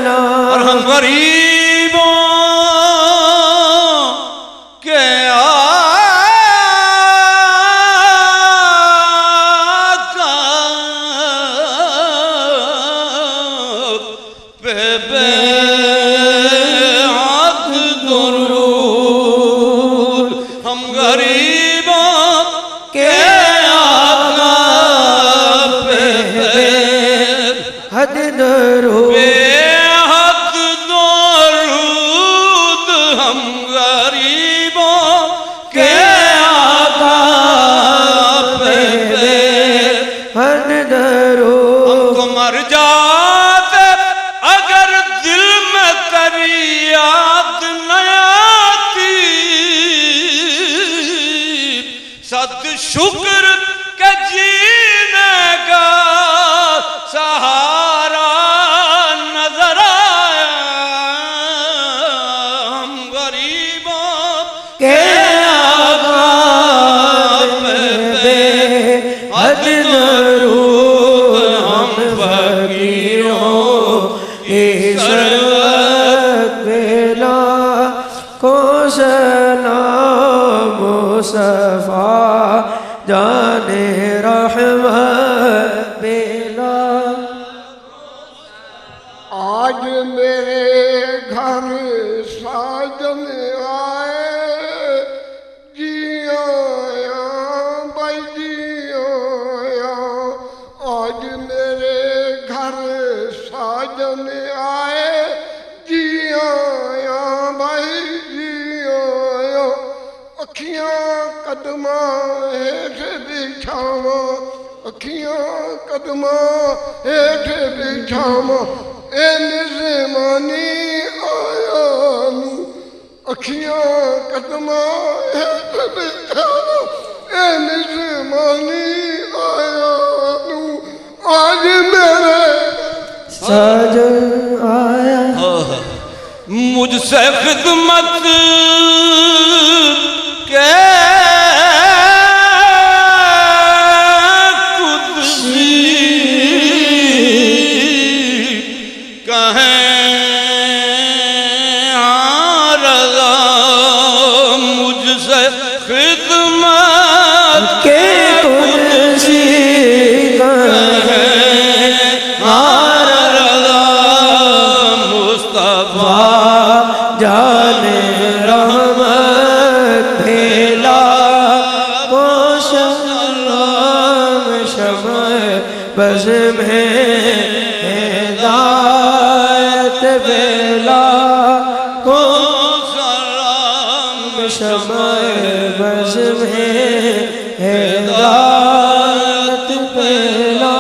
سلام اور ہم غریبوں کے آقا پہ بیعت درود ہم غریبوں کے آقا پہ حد درود بے حد درود ہم غریبوں کے آقا پہ حد ہم درود کو مر جاتے اگر دل میں کبھی یاد نہ آتی صد شکر کہ جینے کا سہارا نظر آیا ہم غریبوں کے آقا پہ حد درود ہم فقیروں کی ضرورت بلا کو سلام مصطفیٰ جان رحمت بلا آج میرے گھر ساجن آئے جی آیا بھائی جی آیا آج میرے گھر ساجن آئے جی آیا بھائی جی آیا اکھیاں قدماں ہیٹھ بچھاواں اکھیاں قدماں ہیٹھ بچھاواں اے نظمانی آیا نو اکھیاں قدماں ہیٹھ بچھاواں اے نظمانی آیا نو آج میرے ساجن آیا مجھ سے خدمت کے قدسی کہیں رضا مجھ سے خدمت کے قدسی جان رحمت بھیلا کو سلام شمع بز میں ہدایت بھیلا کو سلام شمع بز میں ہدایت بھیلا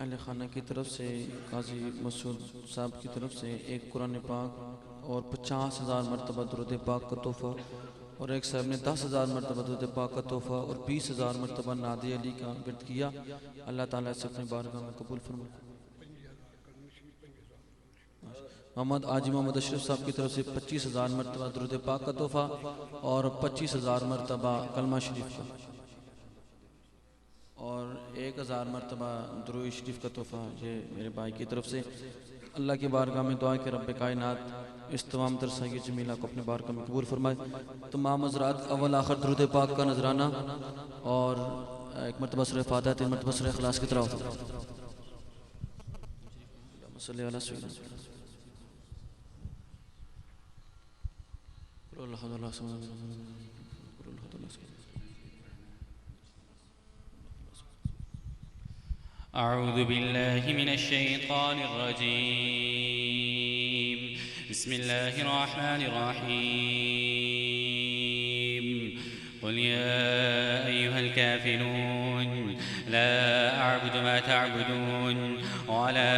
اہل خانہ کی طرف سے قاضی مسعود صاحب کی طرف سے ایک قرآن پاک اور 50,000 مرتبہ درود پاک کا تحفہ اور ایک صاحب نے 10,000 مرتبہ درود پاک کا تحفہ اور 20,000 مرتبہ نادی علی کا ورد کیا اللہ تعالیٰ سے اپنی بارگاہ میں قبول فرمائے محمد آجی محمد اشرف صاحب کی طرف سے 25,000 مرتبہ درود پاک کا تحفہ اور 25,000 مرتبہ کلمہ شریف کا اور 1,000 مرتبہ درود شریف کا تحفہ یہ میرے بھائی کی طرف سے اللہ کی بارگاہ میں دعا کہ رب کائنات اس تمام ترسائی جمیلہ کو اپنے بارگاہ میں قبول فرمائے تمام حضرات اول آخر درود پاک کا نذرانہ اور ایک مرتبہ سورہ فاتحہ 3 مرتبہ سورہ اخلاص کی طرح ہوتا ہے صلی اللہ علیہ وسلم أعوذ بالله من الشيطان الرجيم بسم الله الرحمن الرحيم قل يا أيها الكافرون لا أعبد ما تعبدون ولا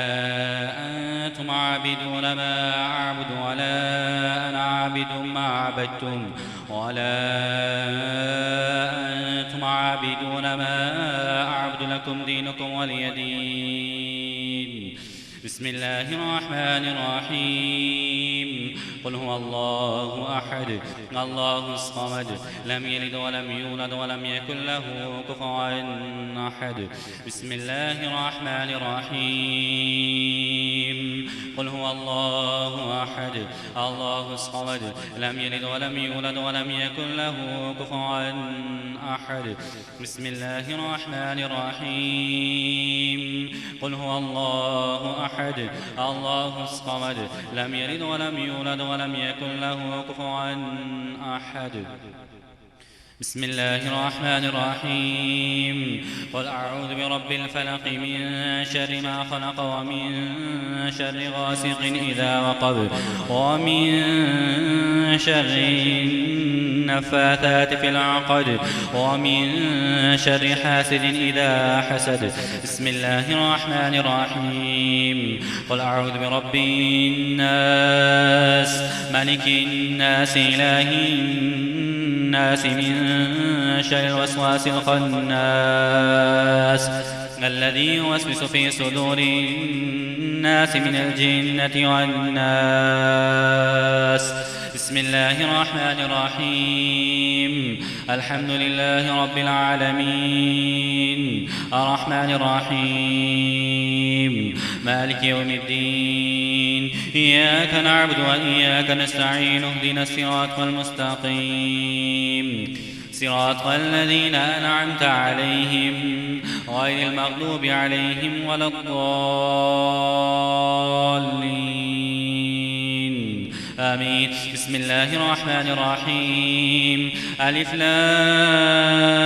أنتم عابدون ما أعبد ولا أنا عابد ما عبدتم ولا أنتم عابدون ما أعبد لكم دينكم ولي دين بسم الله الرحمن الرحيم قل هو الله أحد الله الصمد لم يلد ولم يولد ولم يكن له كفوا أحد بسم الله الرحمن الرحيم قل هو الله أحد الله الصمد لم يلد ولم يولد ولم يكن له كفوا أحد بسم الله الرحمن الرحيم قل هو الله أحد الله الصمد لم يلد ولم يولد ولم يكن له كفوا أحد بسم الله الرحمن الرحيم قل أعوذ برب الفلق من شر ما خلق ومن شر غاسق إذا وقب ومن شر النفاثات في العقد ومن شر حاسد إذا حسد بسم الله الرحمن الرحيم قل أعوذ برب الناس ملك الناس إله الناس من شر الوسواس الخناس الذي يوسوس في صدور الناس من الجنة والناس بسم الله الرحمن الرحيم الحمد لله رب العالمين الرحمن الرحيم مالك يوم الدين إياك نعبد وإياك نستعين اهدنا الصراط المستقيم صراط الذين أنعمت عليهم غير المغضوب عليهم ولا الضالين آمين بسم الله الرحمن الرحيم ألف لام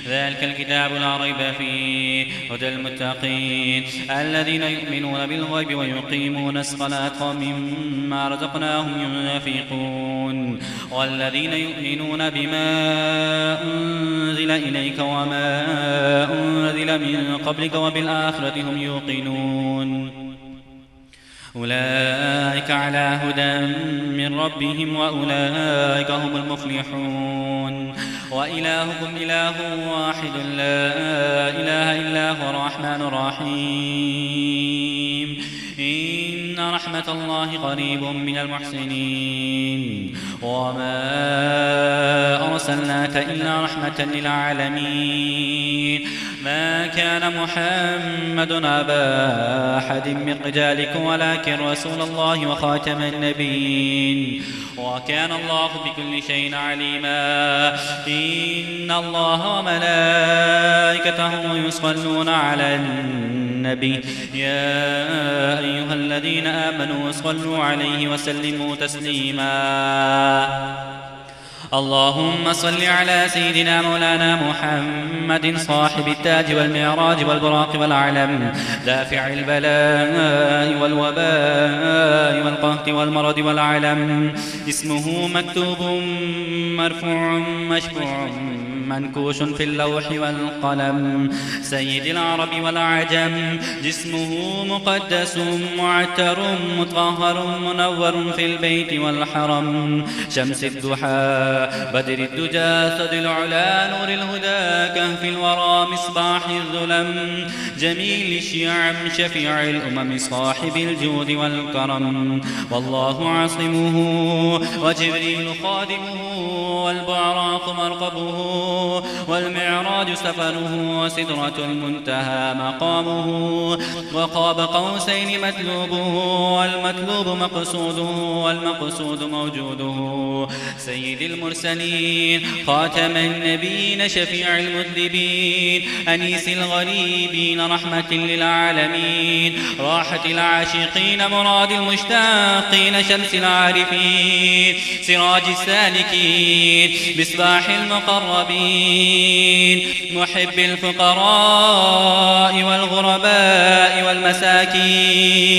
ذلك الكتاب لا ريب فيه هدى المتقين الذين يؤمنون بالغيب ويقيمون الصلاة ومما رزقناهم ينفقون والذين يؤمنون بما أنزل إليك وما أنزل من قبلك وبالآخرة هم يوقنون أولئك على هدى من ربهم وأولئك هم المفلحون وإلهكم إله واحد لا إله إلا هو الرحمن الرحيم إن رحمة الله قريب من المحسنين وما أرسلناك إلا رحمة للعالمين ما كان محمد أبا أحد من رجالكم ولكن رسول الله وخاتم النبيين وكان الله بكل شيء عليما إن الله وملائكته يصلون على النبي يا أيها الذين آمنوا صلوا عليه وسلموا تسليما اللهم صل على سيدنا مولانا محمد صاحب التاج والمعراج والبراق والعلم دافع البلاء والوباء والقهط والمرض والعلم اسمه مكتوب مرفوع مشفوع منكوش في اللوح والقلم سيد العرب والعجم جسمه مقدس معتر مطهر منور في البيت والحرم شمس الضحى بدر الدجى سد العلا نور الهدى كهف الورى مصباح الظلم جميل الشيعم شفيع الأمم صاحب الجود والكرم والله عاصمه وجبريل خادمه والبراق مرقبه والمعراج سفره وسدرة المنتهى مقامه وقاب قوسين مطلوبه والمطلوب مقصوده والمقصود موجوده سيد المرسلين خاتم النبيين شفيع المذنبين أنيس الغريبين رحمة للعالمين راحة العاشقين مراد المشتاقين شمس العارفين سراج السالكين مصباح المقربين الراحمين محب الفقراء والغرباء والمساكين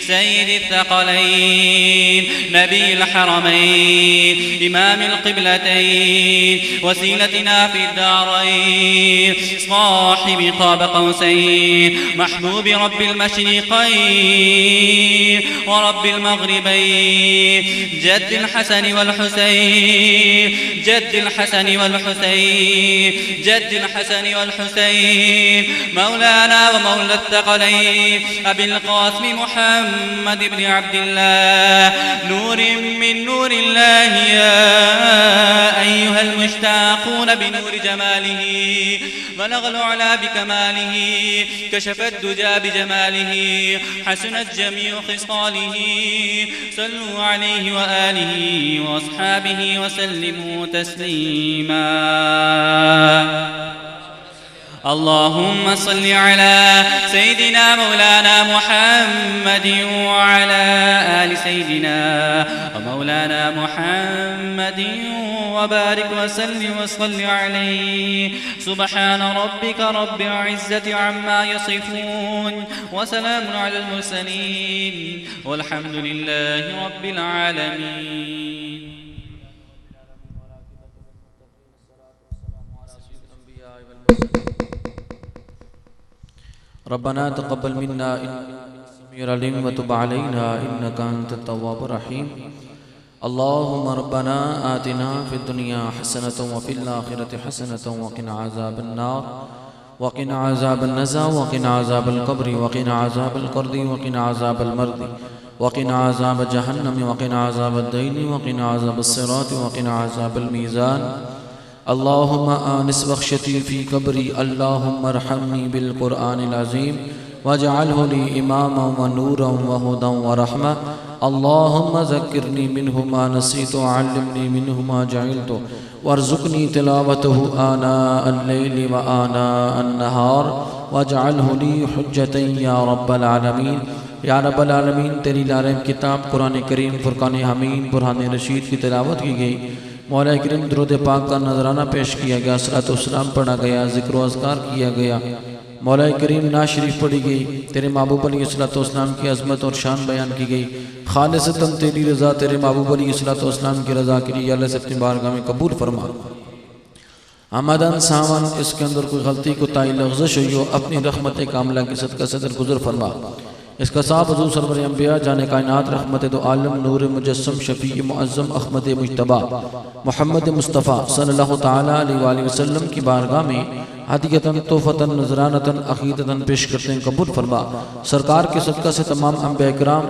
سيد الثقلين نبي الحرمين إمام القبلتين وسيلتنا في الدارين صاحب قاب قوسين محبوب رب المشرقين ورب المغربين جد الحسن والحسين جد الحسن والحسين جد الحسن والحسين مولانا ومولى الثقلين أبي القاسم محمد بن عبد الله نور من نور الله يا أيها المشتاقون بنور جماله بلغ العلا بكماله كشف الدجى بجماله حسنت جميع خصاله صلوا عليه وآله وأصحابه وسلموا تسليما اللهم صل على سيدنا مولانا محمد وعلى آل سيدنا ومولانا محمد وبارك وسلم وصل عليه سبحان ربك رب العزة عما يصفون وسلام على المرسلين والحمد لله رب العالمين. ربنا تقبل منا إنك السميع العليم وتب علينا إنك أنت التواب الرحيم. اللهم ربنا آتنا في الدنيا حسنة وفي الآخرة حسنة وقنا عذاب النار وقنا عذاب النزع وقنا عذاب القبر وقنا عذاب القرد وقنا عذاب المرض وقنا عذاب جهنم وقنا عذاب الدين وقنا عذاب الصراط وقنا عذاب الميزان. اللهم آنس بخشتي في قبري اللهم ارحمني بالقرآن العظيم واجعله لي إماما ونورا وهدى ورحمة. اللهم ذكرني منه ما نسيت وعلمني منه ما جهلت وارزقني تلاوته آناء الليل وآناء النهار واجعله لي حجة يا رب العالمين. یا رب العالمین تیری لارم کتاب قرآن کریم فرقان حمید برہان رشید کی تلاوت کی گئی. مولا کریم درود پاک کا نذرانہ پیش کیا گیا صلاۃ والسلام پڑھا گیا ذکر و اذکار کیا گیا. مولا کریم نعت شریف پڑھی گئی تیرے محبوب علیہ الصلوۃ والسلام کی عظمت اور شان بیان کی گئی. خالصتاً تیری رضا تیرے محبوب علیہ الصلوۃ والسلام کی رضا کے لیے اللہ سے اپنی بارگاہ میں قبول فرما. آمدن ساون اس کے اندر کوئی غلطی کوتاہی لغزش ہوئی ہو اپنی رحمت کاملہ کے صدقہ صدر گزر فرما. اس کا صاحب حضور سرور انبیاء جان کائنات رحمت دو عالم نور مجسم شفیع معظم احمد مجتبی محمد مصطفیٰ صلی اللہ تعالیٰ علیہ وآلہ وسلم کی بارگاہ میں ہدیتاً تحفتاً نذرانتاً عقیدتاً پیش کرتے ہیں قبول فرما. سرکار کے صدقہ سے تمام انبیاء کرام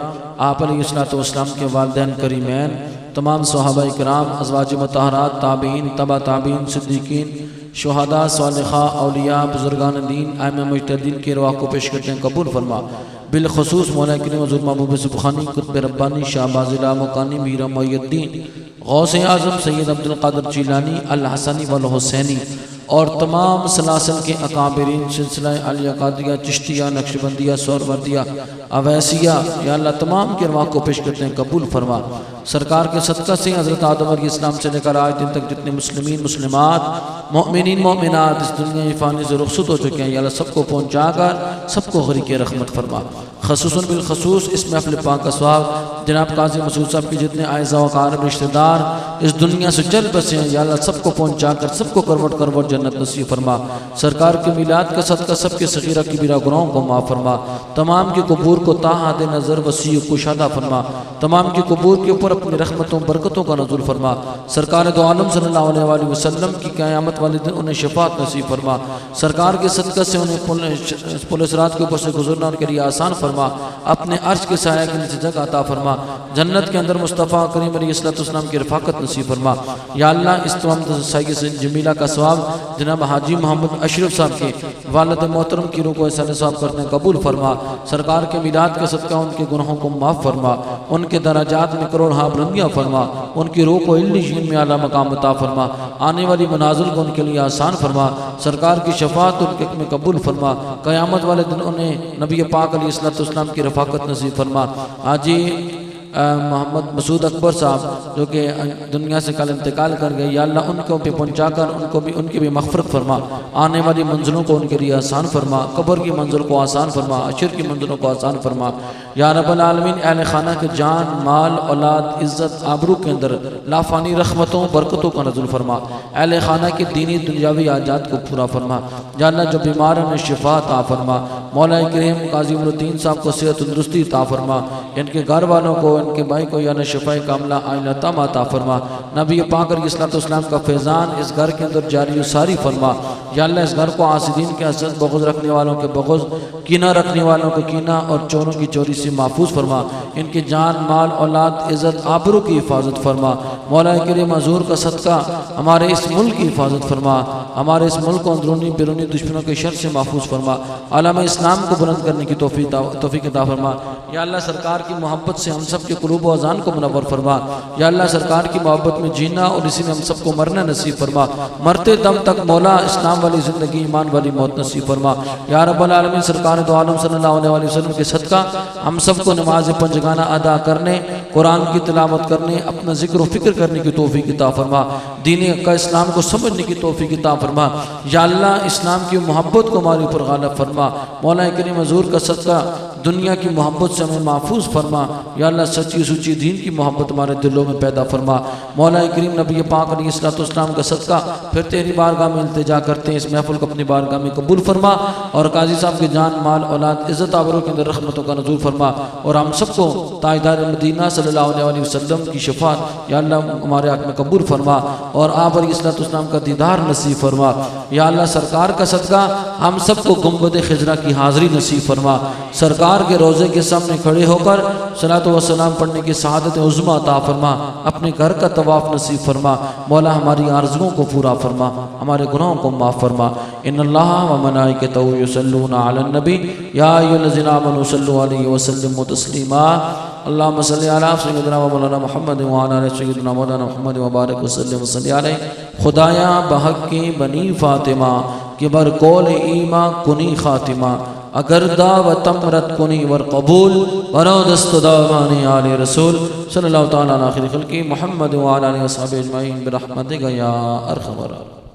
آپ علیہ السلام کے والدین کریمین تمام صحابہ کرام ازواج مطہرات تابعین تبع تابعین صدیقین شہداء صالحاء اولیاء بزرگان دین ائمہ مجتہدین کی ارواح کو پیش کرتے ہیں قبول فرما. بالخصوص مولا کریم حضور محبوب سبحانی قطب ربانی شاہ بازلہ مکانی میرہ معی الدین غوث اعظم سید عبدالقادر جیلانی الحسنی والحسینی اور تمام سلاسل کے اکابرین سلسلہ علیہ قادریہ چشتیہ نقشبندیہ سہروردیہ اویسیہ یا اللہ تمام کی ارواح کو پیش کرتے ہیں قبول فرما. سرکار کے صدقہ سے حضرت آدم علیہ السلام سے لے کر آج دن تک جتنے مسلمین مسلمات مؤمنین مؤمنات اس دنیا فانی سے رخصت ہو چکے ہیں یا اللہ سب کو پہنچا کر سب کو غریق رحمت فرما. خصوصاً بالخصوص اس محفل پاک کا ثواب جناب قاضی مسعود صاحب کی جتنے اعزاء و اقارب رشتہ دار اس دنیا سے چل بسے ہیں یا اللہ سب کو پہنچا کر سب کو کروٹ کروٹ جنت نصیب فرما. سرکار کے میلاد کا صدقہ سب کے صغیرہ کبیرہ گناہوں کو معاف فرما. تمام کی قبور کو تا حد نظر وسیع کشادہ فرما. تمام کی قبور کے اوپر اپنی رحمتوں برکتوں کا نزول فرما. سرکار دو عالم صلی اللہ علیہ وآلہ وسلم کی قیامت والے دن انہیں شفاعت نصیب فرما. سرکار کے صدقہ سے انہیں پل صراط کے اوپر سے گزرنا ان کے لیے آسان فرما. اپنے عرش کے سایہ کے نیچے جگہ عطا فرما. جنت کے اندر مصطفیٰ کریم علیہ السلام کی رفاقت نصیب فرما. یا اللہ اس تمام سائے سے جمیلہ کا ثواب جناب حاجی محمد اشرف صاحب کے والد محترم کی روح کو احسان ثواب کرتے ہیں قبول فرما. سرکار کے میلاد کا صدقہ ان کے گناہوں کو معاف فرما. ان کے درجات میں کروڑ ہاں بلندیاں فرما. ان کی روح کو علیین میں اعلیٰ مقام عطا فرما. آنے والی منازل کو ان کے لیے آسان فرما. سرکار کی شفاعت ان کے میں قبول فرما. قیامت والے دن انہیں نبی پاک علیہ السلام کی رفاقت نصیب فرما. آج محمد مسعود اکبر صاحب جو کہ دنیا سے کل انتقال کر گئے، یا اللہ ان کو پہ پہنچا کر ان کی بھی مغفرت فرما، آنے والی منزلوں کو ان کے لیے آسان فرما، قبر کی منزل کو آسان فرما، عشر کی منزلوں کو آسان فرما یا رب العالمین۔ اہل خانہ کے جان مال اولاد عزت آبرو کے اندر لافانی رحمتوں برکتوں کا نزول فرما، اہل خانہ کی دینی دنیاوی حاجات کو پورا فرما یا اللہ، جو بیمار ہیں شفا عطا فرما، مولا کریم قاضی عمرالدین صاحب کو صحت تندرستی عطا فرما، ان کے گھر والوں کو ان کے بھائی کو یا اللہ شفاء کاملہ عاجلہ تامہ عطا فرما، نبی پاک علیہ الصلوۃ والسلام کا فیضان اس گھر کے اندر جاری و ساری فرما یا اللہ، اس گھر کو حاسدین کے حسد، بغض رکھنے والوں کے بغض، کینہ رکھنے والوں کو کینہ اور چوروں کی چوری سے محفوظ فرما، ان کی جان مال اولاد عزت آبرو کی حفاظت فرما، مولا کریم حضور کا صدقہ ہمارے اس ملک کی حفاظت فرما، ہمارے اس ملک کو اندرونی بیرونی دشمنوں کے شر سے محفوظ فرما، عالم اسلام کو بلند کرنے کی توفیق عطا فرما یا اللہ، سرکار کی محبت سے ہم سب کے قلوب و اذان کو منور فرما یا اللہ، سرکار کی محبت میں جینا اور اسی میں ہم سب کو مرنا نصیب فرما، مرتے دم تک مولا اسلام والی زندگی ایمان والی موت نصیب فرما یا رب العالمین۔ سرکار دو عالم صلی اللہ علیہ وسلم کے صدقہ ہم سب کو نماز پنجگانہ ادا کرنے، قرآن کی تلاوت کرنے، اپنا ذکر و فکر کرنے کی توفیق عطا فرما، دین حق اسلام کو سمجھنے کی توفیق عطا فرما یا اللہ، اسلام کی محبت کو ہمارے اوپر غالب فرما، مولا کریم حضور کا صدقہ دنیا کی محبت سے ہمیں محفوظ فرما یا اللہ، سچی سچی دین کی محبت ہمارے دلوں میں پیدا فرما، مولا کریم نبی پاک علیہ الصلوۃ والسلام کا صدقہ پھر تیری بارگاہ میں التجا کرتے ہیں، اس محفل کو اپنی بارگاہ میں قبول فرما اور قاضی صاحب کی جان مال اولاد عزت آبرو کے اندر رحمتوں کا نزول فرما اور ہم سب کو تاجدار مدینہ صلی اللہ علیہ وسلم کی شفاعت یا اللہ ہمارے حق میں قبول فرما اور آپ علیہ الصلوۃ والسلام کا دیدار نصیب فرما یا اللہ، سرکار کا صدقہ ہم سب کو گنبد خضرا کی حاضری نصیب فرما، سرکار کے روزے کے سامنے کھڑے ہو کر صلاۃ و سلام پڑھنے کی سعادت عظمیٰ عطا فرما، اپنے گھر کا طواف نصیب فرما، مولا ہماری آرزوؤں کو پورا فرما، ہمارے گناہوں کو معاف فرما۔ ان اللہ و ملائکتہ یصلون علی النبی یا ایھا الذین آمنوا صلوا علیہ وسلموا تسلیما، اللہم صلی علی سیدنا و مولانا محمد وعلی آل سیدنا مولانا محمد وبارک وسلم وصلی علیہ۔ خدایا بحق کی بنی فاطمہ کہ بر قول ایما کنی خاتمہ، اگر دعوتم رد کنی ور قبول ورو دست دعوانی آل رسول صلی اللہ تعالیٰ علیہ خلقی محمد وعلی آلہ وصحبہ اجمعین برحمتک یا ارحم الراحمین۔